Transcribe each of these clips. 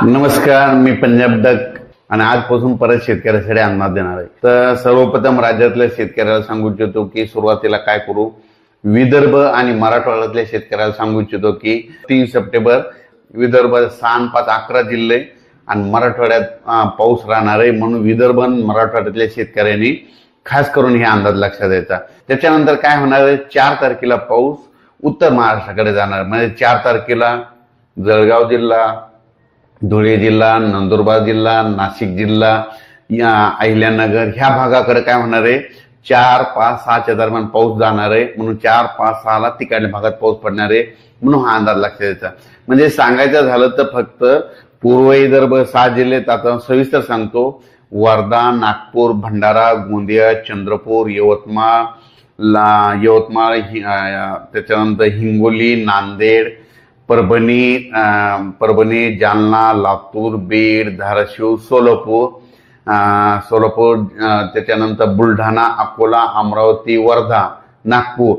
नमस्कार, मी पंजाब डक आणि आजपासून परत शेतकऱ्यासाठी अंदाज देणार आहे। तर सर्वप्रथम राज्यातल्या शेतकऱ्याला सांगू इच्छितो की सुरुवातीला काय करू। विदर्भ आणि मराठवाड्यातल्या शेतकऱ्याला सांगू इच्छितो की 3 सप्टेंबर विदर्भात 6 5 11 जिल्हे आणि मराठवाड्यात पाऊस राहणार आहे, म्हणून विदर्भ आणि मराठवाड्यातल्या शेतकऱ्यांनी खास करून हे अंदाज लक्षात द्यायचा। त्याच्यानंतर काय होणार आहे, 4 तारखेला पाऊस उत्तर महाराष्ट्राकडे जाणार, म्हणजे 4 तारखेला जळगाव जिल्हा, धुळे जिल्हा, नंदुरबार जिल्हा, नाशिक जिल्हा, अहिल्यानगर ह्या भागाकडे काय होणार आहे, 4 5 6च्या दरम्यान पाऊस जाणार आहे, म्हणून 4 5 6 ला तिकडल्या भागात पाऊस पडणार आहे, म्हणून हा अंदाज लक्षात द्यायचा। म्हणजे सांगायचं झालं तर फक्त पूर्व विदर्भ 6 जिल्ह्यात आता सविस्तर सांगतो। वर्धा, नागपूर, भंडारा, गोंदिया, चंद्रपूर, यवतमाळ, त्याच्यानंतर हिंगोली, नांदेड, परभणी, जालना, लातूर, बीड, धाराशिव, सोलापूर, त्याच्यानंतर बुलढाणा, अकोला, अमरावती, वर्धा, नागपूर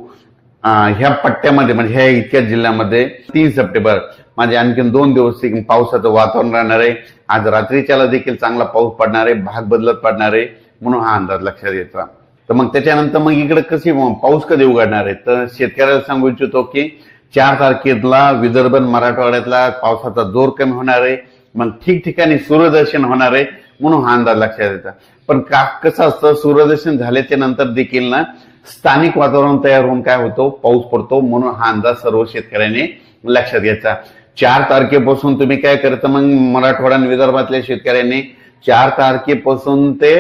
ह्या पट्ट्यामध्ये म्हणजे ह्या इतक्या जिल्ह्यामध्ये 3 सप्टेंबर म्हणजे आणखी 2 दिवस पावसाचं वातावरण राहणार आहे। आज रात्रीच्याला देखील चांगला पाऊस पडणार आहे, भाग बदलत पडणार आहे, म्हणून हा अंदाज लक्षात घ्यायचा। तर मग त्याच्यानंतर मग इकडे कशी पाऊस कधी उघडणार आहे, तर शेतकऱ्याला सांगू इच्छितो की 4 तारखेला विदर्भ मराठवाड्यातला पावसाचा जोर कमी होणार आहे, मग ठिकठिकाणी सूर्यदर्शन होणार आहे, म्हणून हा अंदाज लक्षात द्यायचा। पण कसं असतं, सूर्यदर्शन झाल्याच्या नंतर देखील ना स्थानिक वातावरण तयार होऊन काय होतो, पाऊस पडतो, म्हणून हा अंदाज सर्व शेतकऱ्यांनी लक्षात घ्यायचा। 4 तारखेपासून तुम्ही काय करता, मग मराठवाडा आणि विदर्भातल्या शेतकऱ्यांनी 4 तारखेपासून ते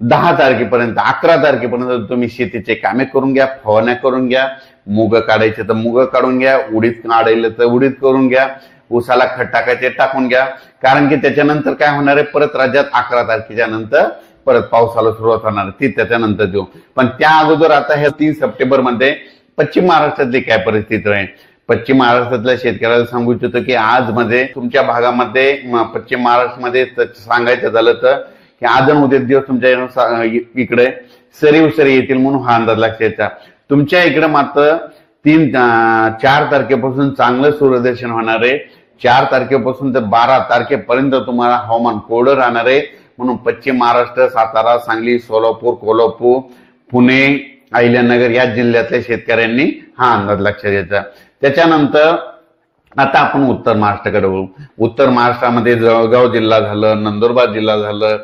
10 तारखेपर्यंत 11 तारखेपर्यंत तुम्ही शेतीचे कामे करून घ्या, फवारण्या करून घ्या, मुग काढायचे तर मुग काढून घ्या, उडीद काढायला तर उडीद करून घ्या, ऊसाला खत टाकायचे टाकून घ्या, कारण की त्याच्यानंतर काय होणार आहे, परत राज्यात 11 तारखेच्या नंतर परत पावसाला सुरुवात होणार, ती त्याच्यानंतर देऊ। पण त्या अगोदर आता ह्या 3 सप्टेंबर मध्ये पश्चिम महाराष्ट्रातली काय परिस्थिती राहील, पश्चिम महाराष्ट्रातल्या शेतकऱ्याला सांगू इच्छितो की आज मध्ये तुमच्या भागामध्ये पश्चिम महाराष्ट्रामध्ये सांगायचं झालं तर की आज आणि उद्या दिवस तुमच्या इकडे सरी येतील, म्हणून हा अंदाज लक्षात घ्यायचा। तुमच्या इकडे मात्र 4 तारखेपासून चांगलं सूर्यदर्शन होणार आहे, 4 तारखेपासून तर 12 तारखेपर्यंत तुम्हाला हवामान कोरडं राहणार आहे, म्हणून पश्चिम महाराष्ट्र, सातारा, सांगली, सोलापूर, कोल्हापूर, पुणे, अहिल्यानगर या जिल्ह्यातल्या शेतकऱ्यांनी हा अंदाज लक्षात घ्यायचा। त्याच्यानंतर आता आपण उत्तर महाराष्ट्राकडे वळू। उत्तर महाराष्ट्रामध्ये जळगाव जिल्हा झालं, नंदुरबार जिल्हा झालं,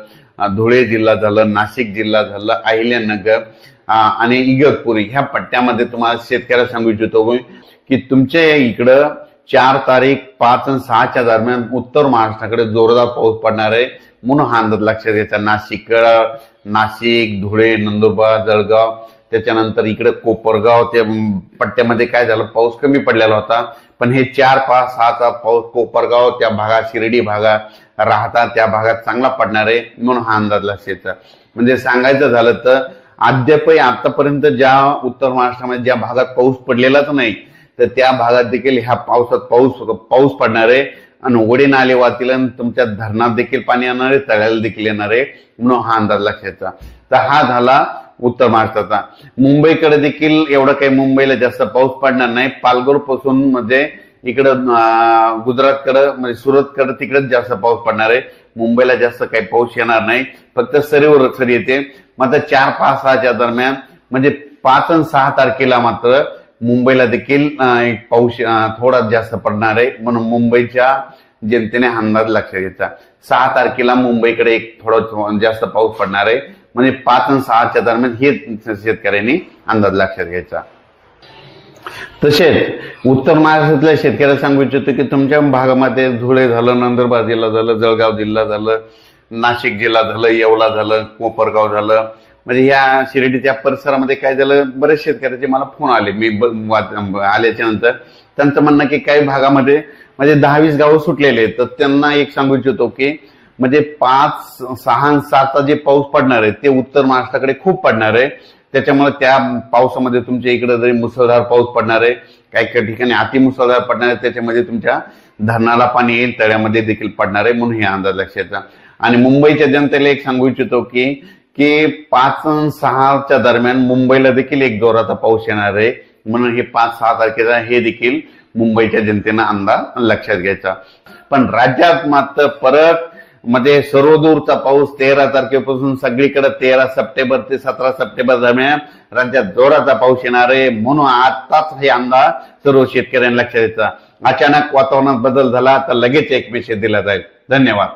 धुळे जिल्हा झालं, नाशिक जिल्हा झालं, अहिल्यानगर आणि इगतपुरी ह्या पट्ट्यामध्ये तुम्हाला शेतकऱ्याला सांगू इच्छितो की तुमच्या इकडं 4 तारीख 5 आणि 6च्या दरम्यान उत्तर महाराष्ट्राकडे जोरदार पाऊस पडणार आहे, म्हणून हा अंदाज लक्षात घ्यायचा। नाशिक, धुळे, नंदुरबार, जळगाव, त्याच्यानंतर इकडे कोपरगाव त्या पट्ट्यामध्ये काय झालं, पाऊस कमी पडलेला होता, पण हे 4 5 6चा पाऊस कोपरगाव त्या भागात, शिर्डी भागात, राहता त्या भागात चांगला पडणार आहे, म्हणून हा अंदाज लक्षात घ्यायचा। म्हणजे सांगायचं झालं तर अद्यापही आतापर्यंत ज्या उत्तर महाराष्ट्रामध्ये ज्या भागात पाऊस पडलेलाच नाही, तर त्या भागात देखील ह्या पावसात पाऊस पडणार आहे आणि ओढे नाले वाहतील आणि तुमच्या धरणात देखील पाणी येणार आहे, तळ्याला देखील येणार आहे, म्हणून हा अंदाज लक्षात घ्यायचा। तर हा झाला उत्तर महाराष्ट्राचा। मुंबईकडे देखील एवढं काही मुंबईला जास्त पाऊस पडणार नाही, पालघर पासून म्हणजे इकडं गुजरातकडे म्हणजे सुरतकडे तिकडेच जास्त पाऊस पडणार आहे, मुंबईला जास्त काही पाऊस येणार नाही, फक्त सरी येते। मात्र 4 5 6च्या दरम्यान म्हणजे 5 आणि 6 तारखेला मात्र मुंबईला देखील पाऊस थोडा जास्त पडणार आहे, म्हणून मुंबईच्या जनतेने अंदाज लक्षात घ्यायचा। 6 तारखेला मुंबईकडे थोडा जास्त पाऊस पडणार आहे, म्हणजे 5 आणि 6च्या दरम्यान हे शेतकऱ्यांनी अंदाज लक्षात घ्यायचा। तसेच उत्तर महाराष्ट्रातल्या शेतकऱ्याला सांगू इच्छितो की तुमच्या भागामध्ये धुळे झालं, नंदुरबार जिल्हा झालं, जळगाव जिल्हा झालं, नाशिक जिल्हा झालं, येवला झालं, कोपरगाव झालं, म्हणजे या शिर्डीच्या परिसरामध्ये काय झालं, बरेच शेतकऱ्याचे मला फोन आले, मी आल्याच्या नंतर त्यांचं म्हणणं की काही भागामध्ये म्हणजे 10-20 गावं सुटलेले आहेत, तर त्यांना एक सांगू इच्छितो की म्हणजे 5 6 7चा जे पाऊस पडणार आहे ते उत्तर महाराष्ट्राकडे खूप पडणार आहे, त्याच्यामुळे त्या पावसामध्ये तुमच्या इकडे जरी मुसळधार पाऊस पडणार आहे, काही ठिकाणी अतिमुसळधार पडणार आहे, त्याच्यामध्ये तुमच्या धरणाला पाणी येईल, तळ्यामध्ये देखील पडणार आहे, म्हणून हे अंदाज लक्षात घ्यायचा। आणि मुंबईच्या जनतेला एक सांगू इच्छितो की 5 आणि 6च्या दरम्यान मुंबईला देखील एक जोराचा पाऊस येणार आहे, म्हणून हे 5 6 तारखेचा हे देखील मुंबईच्या जनतेनं अंदाज लक्षात घ्यायचा। पण राज्यात मात्र परत मध्ये सर्वदूरचा पाऊस 13 तारखेपासून सगळीकडे 13 सप्टेंबर ते 17 सप्टेंबर दरम्यान राज्यात जोराचा पाऊस येणार आहे. म्हणून आताच हे अंदाज सर्व शेतकऱ्यांना लक्षात येतात. अचानक वातावरणात बदल झाला तर लगेच एक मेसेज दिला जाईल. धन्यवाद.